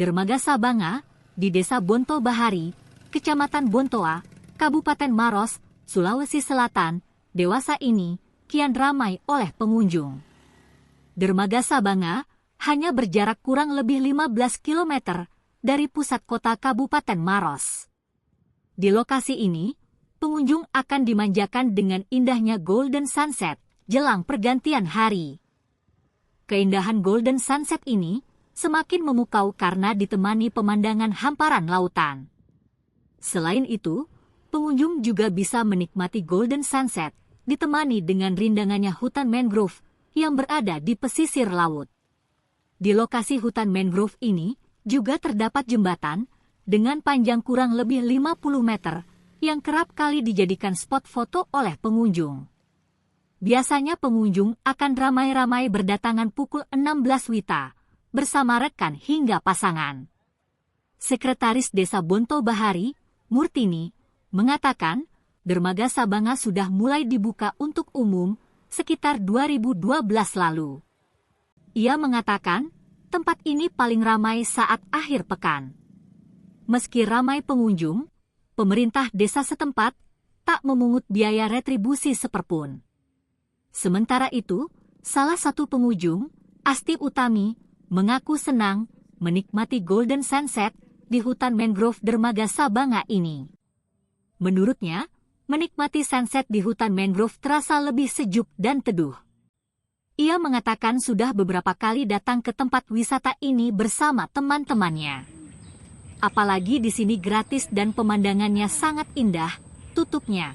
Dermaga Sabanga, di Desa Bonto Bahari, Kecamatan Bontoa, Kabupaten Maros, Sulawesi Selatan, dewasa ini kian ramai oleh pengunjung. Dermaga Sabanga hanya berjarak kurang lebih 15 km dari pusat kota Kabupaten Maros. Di lokasi ini, pengunjung akan dimanjakan dengan indahnya golden sunset jelang pergantian hari. Keindahan golden sunset ini semakin memukau karena ditemani pemandangan hamparan lautan. Selain itu, pengunjung juga bisa menikmati golden sunset ditemani dengan rindangannya hutan mangrove yang berada di pesisir laut. Di lokasi hutan mangrove ini juga terdapat jembatan dengan panjang kurang lebih 50 meter yang kerap kali dijadikan spot foto oleh pengunjung. Biasanya pengunjung akan ramai-ramai berdatangan pukul 16 WITA bersama rekan hingga pasangan. Sekretaris Desa Bonto Bahari, Murtini, mengatakan Dermaga Sabanga sudah mulai dibuka untuk umum sekitar 2012 lalu. Ia mengatakan tempat ini paling ramai saat akhir pekan. Meski ramai pengunjung, pemerintah desa setempat tak memungut biaya retribusi seperpun. Sementara itu, salah satu pengunjung, Asti Utami, mengaku senang menikmati golden sunset di hutan mangrove Dermaga Sabanga ini. Menurutnya, menikmati sunset di hutan mangrove terasa lebih sejuk dan teduh. Ia mengatakan sudah beberapa kali datang ke tempat wisata ini bersama teman-temannya. Apalagi di sini gratis dan pemandangannya sangat indah, tutupnya.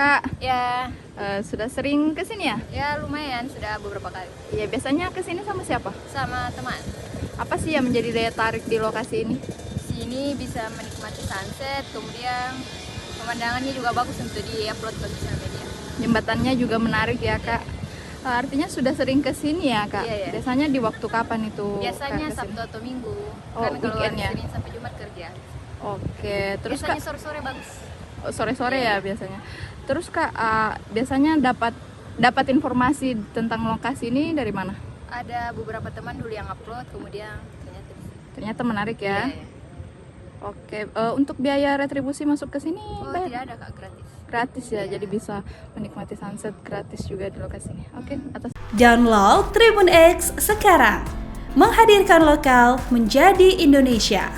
Kak. Ya, Sudah sering kesini ya? ya lumayan sudah beberapa kali Iya, biasanya kesini sama siapa? sama teman. Apa sih yang menjadi daya tarik di lokasi ini? Sini bisa menikmati sunset, kemudian pemandangannya juga bagus untuk di-upload ke sosial media. Jembatannya juga menarik ya, Kak. Artinya sudah sering kesini ya, Kak? Iya, iya. Biasanya di waktu kapan itu? Biasanya Kak, kesini? Sabtu atau Minggu. Oh, Kan kalau weekend hari ya? Senin sampai Jumat kerja. Oke, terus Biasanya Kak, sore-sore bagus. sore-sore Iya. ya biasanya. Terus Kak, biasanya dapat informasi tentang lokasi ini dari mana? Ada beberapa teman dulu yang upload, kemudian ternyata di sini. Ternyata menarik ya. Iya, iya. Oke, untuk biaya retribusi masuk ke sini Oh, bayar? tidak ada Kak, gratis. Gratis ya, Iya. jadi bisa menikmati sunset gratis juga di lokasi ini. Oke, atas Download Tribun X sekarang. Menghadirkan lokal menjadi Indonesia.